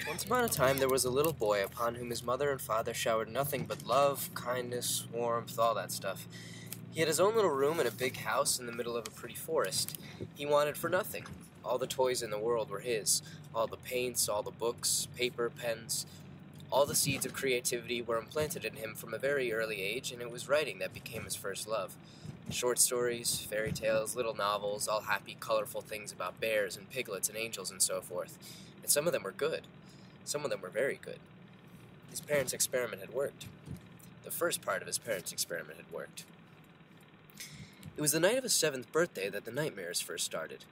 Once upon a time, there was a little boy upon whom his mother and father showered nothing but love, kindness, warmth, all that stuff. He had his own little room in a big house in the middle of a pretty forest. He wanted for nothing. All the toys in the world were his. All the paints, all the books, paper, pens. All the seeds of creativity were implanted in him from a very early age, and it was writing that became his first love. Short stories, fairy tales, little novels, all happy, colorful things about bears and piglets and angels and so forth. And some of them were good. Some of them were very good. His parents' experiment had worked. The first part of his parents' experiment had worked. It was the night of his 7th birthday that the nightmares first started.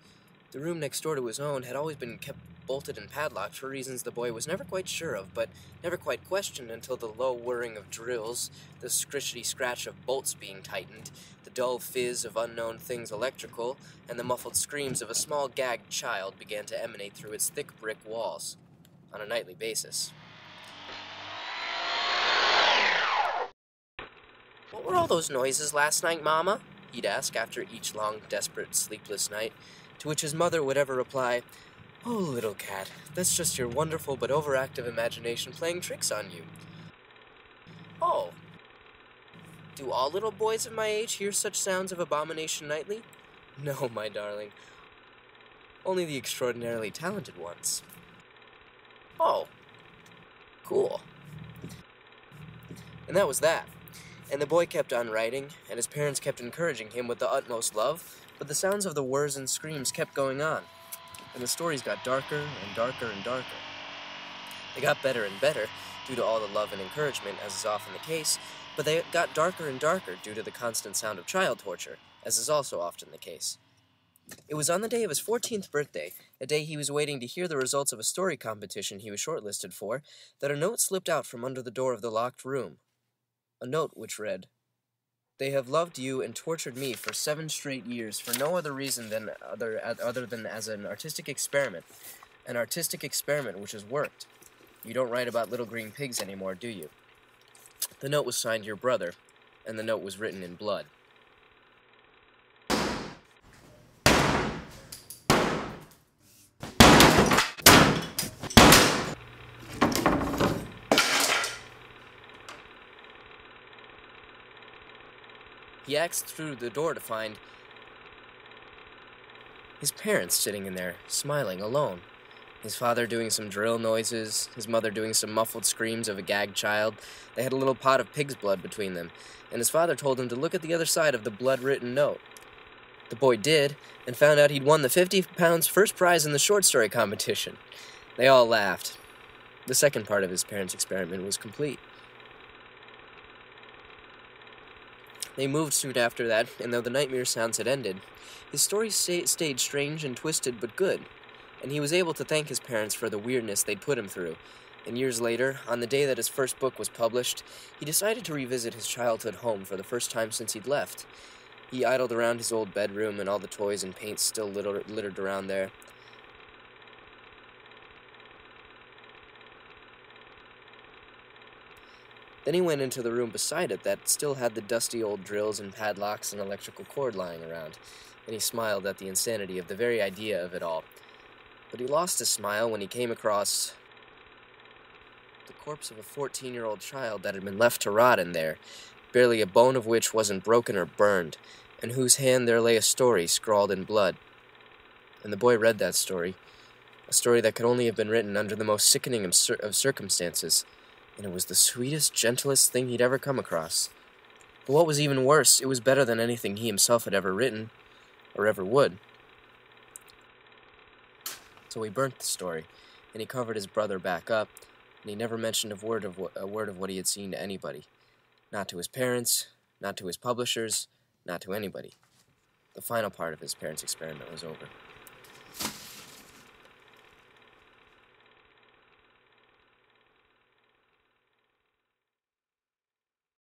The room next door to his own had always been kept bolted and padlocked for reasons the boy was never quite sure of, but never quite questioned until the low whirring of drills, the scritchety-scratch of bolts being tightened, the dull fizz of unknown things electrical, and the muffled screams of a small gagged child began to emanate through its thick brick walls, on a nightly basis. "What were all those noises last night, Mama?" he'd ask after each long, desperate, sleepless night, to which his mother would ever reply, "Oh, little cat, that's just your wonderful but overactive imagination playing tricks on you." "Oh, do all little boys of my age hear such sounds of abomination nightly?" "No, my darling, only the extraordinarily talented ones." "Oh, cool." And that was that. And the boy kept on writing, and his parents kept encouraging him with the utmost love, but the sounds of the whirs and screams kept going on, and the stories got darker and darker and darker. They got better and better, due to all the love and encouragement, as is often the case, but they got darker and darker due to the constant sound of child torture, as is also often the case. It was on the day of his 14th birthday, a day he was waiting to hear the results of a story competition he was shortlisted for, that a note slipped out from under the door of the locked room. A note which read, "They have loved you and tortured me for 7 straight years for no other reason than other than as an artistic experiment which has worked. You don't write about little green pigs anymore, do you?" The note was signed "Your Brother," and the note was written in blood. He axed through the door to find his parents sitting in there, smiling, alone. His father doing some drill noises, his mother doing some muffled screams of a gagged child. They had a little pot of pig's blood between them, and his father told him to look at the other side of the blood-written note. The boy did, and found out he'd won the £50 first prize in the short story competition. They all laughed. The second part of his parents' experiment was complete. They moved soon after that, and though the nightmare sounds had ended, his story stayed strange and twisted but good, and he was able to thank his parents for the weirdness they'd put him through. And years later, on the day that his first book was published, he decided to revisit his childhood home for the first time since he'd left. He idled around his old bedroom, and all the toys and paints still littered around there. Then he went into the room beside it that still had the dusty old drills and padlocks and electrical cord lying around, and he smiled at the insanity of the very idea of it all. But he lost his smile when he came across the corpse of a 14-year-old child that had been left to rot in there, barely a bone of which wasn't broken or burned, in whose hand there lay a story scrawled in blood. And the boy read that story, a story that could only have been written under the most sickening of circumstances, and it was the sweetest, gentlest thing he'd ever come across. But what was even worse, it was better than anything he himself had ever written, or ever would. So he burnt the story, and he covered his brother back up, and he never mentioned a word of what he had seen to anybody. Not to his parents, not to his publishers, not to anybody. The final part of his parents' experiment was over.